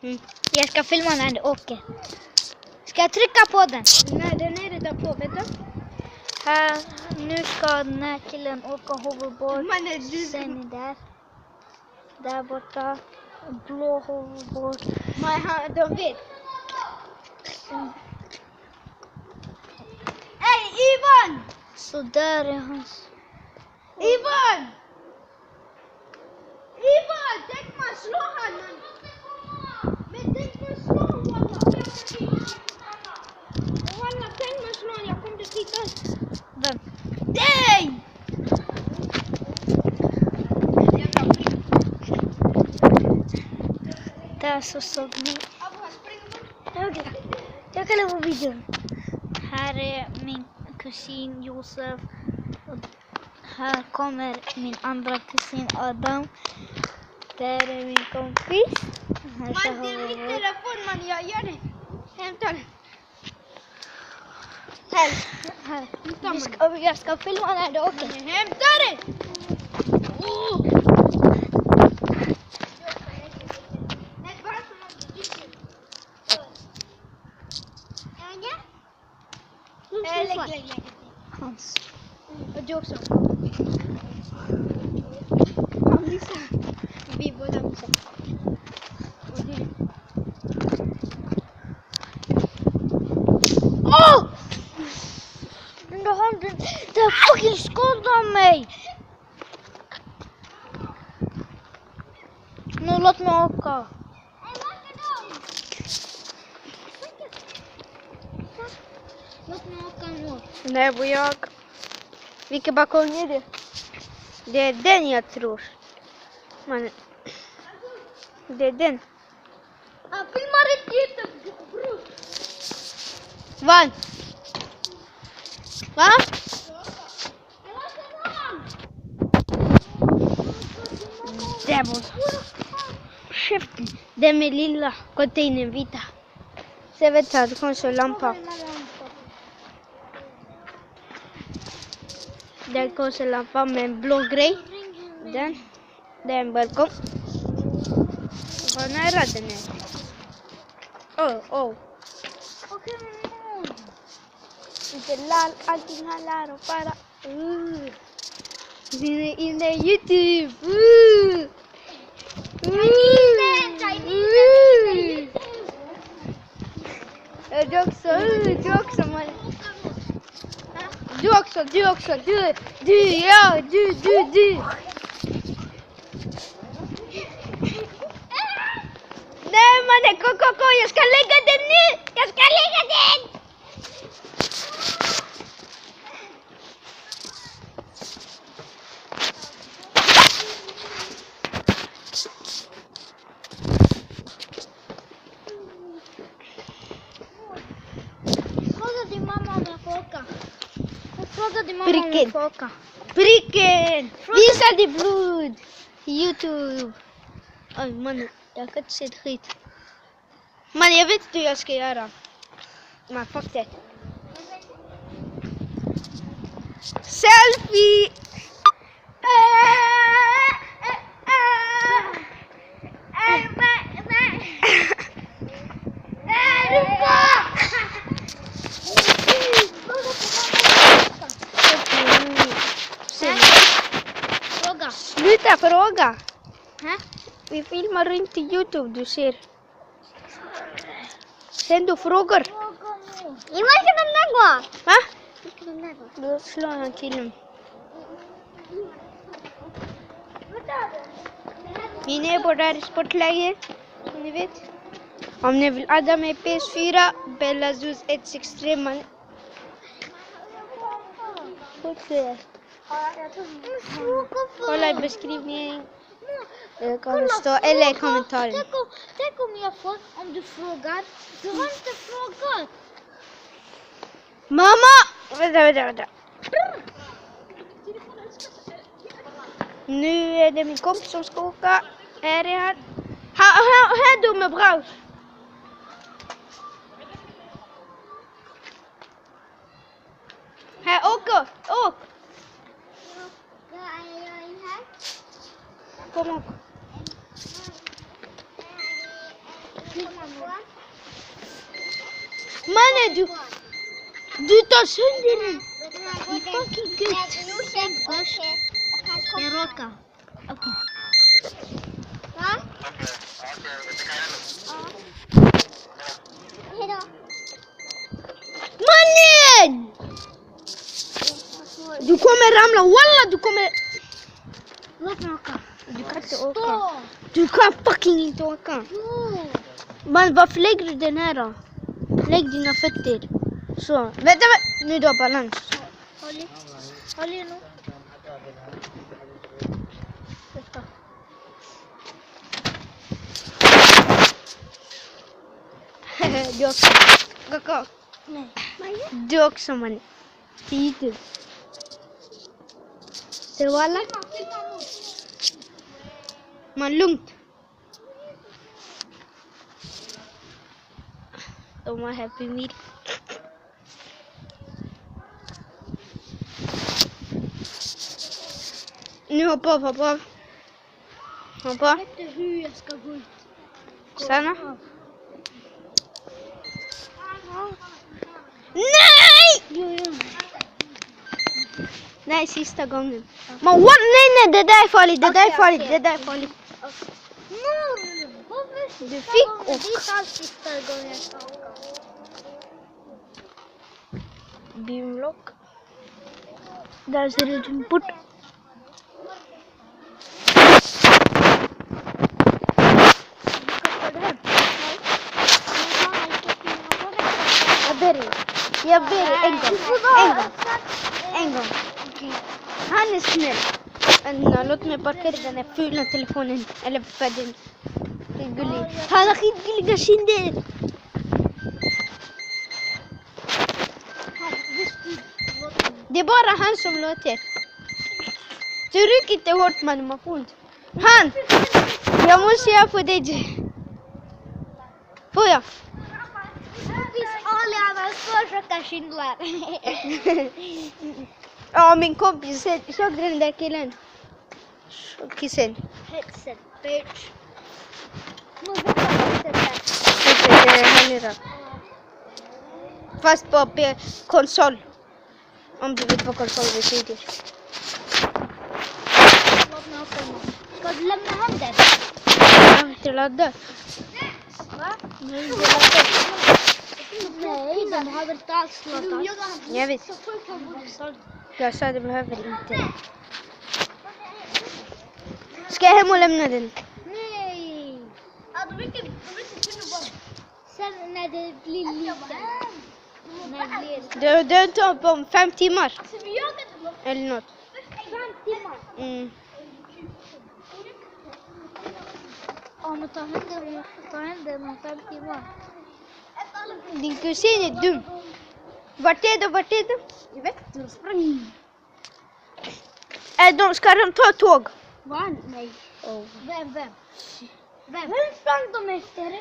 Jag ska filma när du åker. Ska jag trycka på den? Nej, den är redan på, vet du? Här, nu ska den här killen åka hoverboard. Sen är där. Där borta. Blå hoverboard. De vet. Hej, Ivan! Så där är hans. Ivan! Tänk man slå han. Men tänk man slå honom. Walla, tänk man slå honom. Jag kommer att titta. Vem? Dig! Där så såg ni. Jag kan lämna videon. Här är min kusin Josef. Och här kommer min andra kusin Adam. Där är min kompis. Här så Man, det är har min vi- telefon, man. Jag gör det. Hämta den. Här. Hämta Jag ska filma när du åker. Hämta den! Lägg. Hans. Och du också. Han missar. Vi båda missar. Och du. Åh! Den där handen, den fucking skadade mig! Nu låt mig åka. Låt mig åka nu. Nej, och jag. Vilken balkong är det? Det är den jag tror. Man. Det är den. Han filmar ett YouTube-bror. Vad? Va? Devils. Käften. Den med lilla containern vita. Så vet du, det kommer så lampa. Den kommer så lampa med en blå grej. Den. Det är en balkong. Vad nära den är. Oh. Okej, men Inte lall, allting han lär och bara. Vi är inne i YouTube. Du också man. Du också. Du. Nej mannen, koko, jag ska lägga den nu. Fråga din mamma om jag får åka. Fråga din mamma om jag får åka. Pricken! Visa ditt blod! YouTube! Oj mannen, jag kan inte se ett skit. Man, jag vet inte hur jag ska göra. Man, fuck det. Selfie! Fråga. Sluta fråga! Hä? Vi filmar inte YouTube, du ser. Sen du frågar. Jag måste den lägga. Va? Den lägga. Då slår han killen. Min neighbor är i sportläge, som ni vet. Om ni vill adda med PS4, Bella Zeus 163 man. Kolla i beskrivningen. Det kommer stå eller i kommentaren. Tänk om jag får, om du frågar. Du har inte frågat. Mamma! Vänta. Nu är det min kompis som ska åka. Här är han. Här du med braus. Här, åk. Kom åk. Mannen du tar sönder den. I fucking gud. Jag råkar. Okej. Va? Hejdå. Mannen! Du kommer ramla. Walla du kommer. Låt mig åka. Du kan inte åka. Stå. Du kan fucking inte åka. Jo. Man, varför lägger du den här då? Lägg dina fötter. Så. Vänta. Nu du har balans. Håll i nu. Vänta. Du också. Kaka. Nej. Du också man. Till YouTube. Ser du alla? Man lugnt. De har happy meal. Nu hoppa av. Hoppa. Vet du hur jag ska gå ut? Stanna. Nej! Jo. Nej, sista gången. Men what? Nej, det där är farligt. Det där är farligt. Okej. Det där är farligt. Du fick åka. Det är allt sista gången jag ska åka. Beamlock. Där ser det ut bort. Jag ber en gång. Han är snäll. Låt mig parkera den här fula telefonen. Eller för den är gullig. Han har skitgulliga kinder. Det är bara han som låter. Så ryck inte hårt man, man får inte. Han! Jag måste göra på dig. Får jag? Ali han har så tjocka kindlar. Ja, min kompis. Såg den där killen? Kissen. Headset, bitch. Fast på konsol. Om du vet vad konsol betyder. Låt mig åka nu. Ska du lämna hem den? Jag inte ladda. Va? Nej, det var nej, den har väl inte alls laddat. Jag vet. Jag sa det behöver inte. Ska jag hem och lämna den? Nej. Ja, de vill inte Sen när det blir lite. När det blir Det tar på 5 timmar. Eller något. 5 timmar. Mm. Ja, men ta hem den om 5 timmar. Din kusin är dum. Vart är de? Jag vet inte, de sprang. Ska de ta tåg? Va? Nej. Oh. Vem? Vem sprang de efter?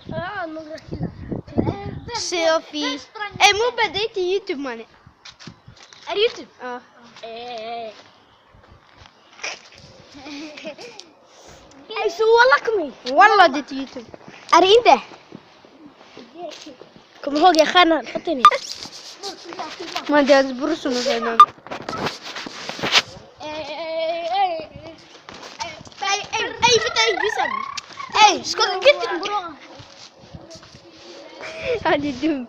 Ja, några killar. Selfie. Mobba, det är till YouTube mannen. Är det YouTube? Ja. Så walla kom hit. Walla det är till YouTube. Är det inte? Kom ihåg jag stjärnan. Fattar ni? Man det är hans bror som säger någon. Ey, ska du get din bra? Han är dum.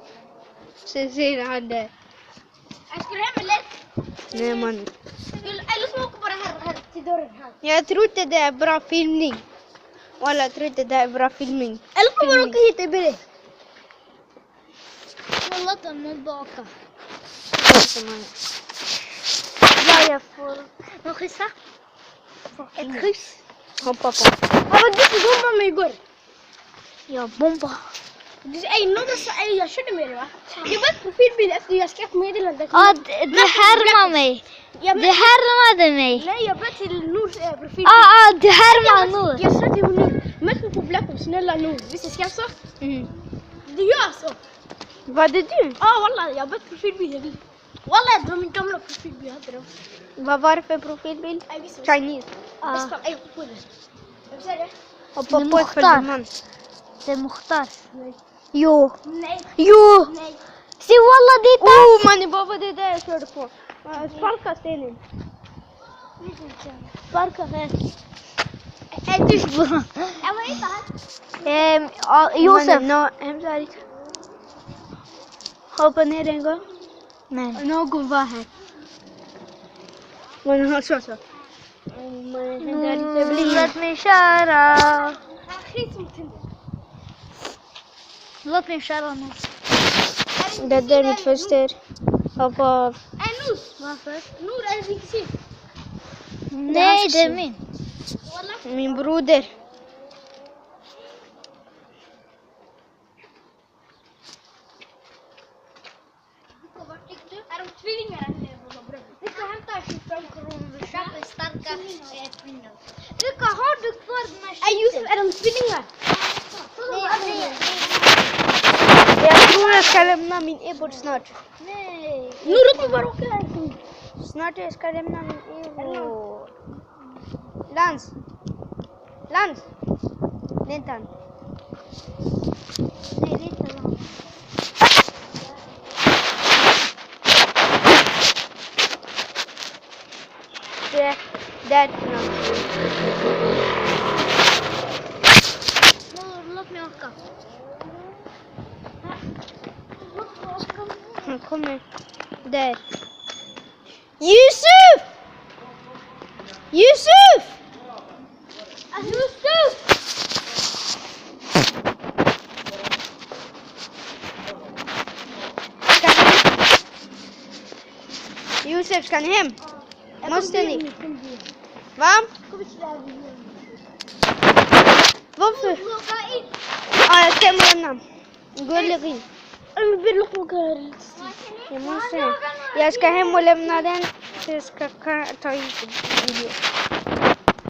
Sen säger han det. Jag skulle hem lätt. Nej man. Eller så åker bara här till dörren här. Jag tror inte det är bra filmning. Walla jag tror inte det är bra filmning. Eller så bara åka hit och bli. Låt dem tillbaka. Ja, jag får Men skissa. ett kryss. Hoppa på. Ja, men du bombade mig igår. Jag bombar. Någon sa, jag körde med dig va? Jag var profilbild efter jag skrev meddelande. Ja, det härmar mig. Det härmade mig. Nej, jag började till Nors profilbild. Det härmar Nour. Jag sa till Nor, möt mig på Blackpool, snälla Nor. Visst jag skrev så? Du gör så. Var det du? Ja, wallah, jag började profilbild. Wallah, det var min gamla profilbild jag hade dem. Vad var det för profilbild? Jag visste. Chinese. Bäst fall, på det. Jag vill säga det. Hoppa Det på ett Mukhtar. följdeman. Det är Mukhtar. Jo. Nej. Jo. Nej. Se walla det är tass. Oh mannen, vad var det där jag körde på? Sparka stenen. Sparka här. Ättis bra. Jag var inte här. Josef. No, hämta dit. Hoppa ner en gång. Nej. Någon var här. Mannen har så. Låt mig köra. Skit som tänder. Låt mig köra nu. Det där är mitt fönster. Hoppa av. Nor. Varför? Nor är din kusin. Nej, det är min. Walla. Min broder. Vart gick du? Är de tvillingar eller vad? Vi ska hämta kyckling och köpa starka tvillingar. Luka, har du kvar den här Josef, är de tvillingar? Nej. Jag tror jag ska lämna min e-bord snart. Nej. Nor, låt mig bara åka härifrån. Snart jag ska lämna min e-bord. Lans. Lans. Vänta. Nej, det är inte bra. Där. Låt mig åka. Han kommer. Där. Yusuf! Yusuf! Yusuf, ska ni hem? Måste ni? Va? Varför? Ja, jag ska hem och lämna. Gullig in. Jag måste. Jag ska hem och lämna den. Så jag ska ta hit video.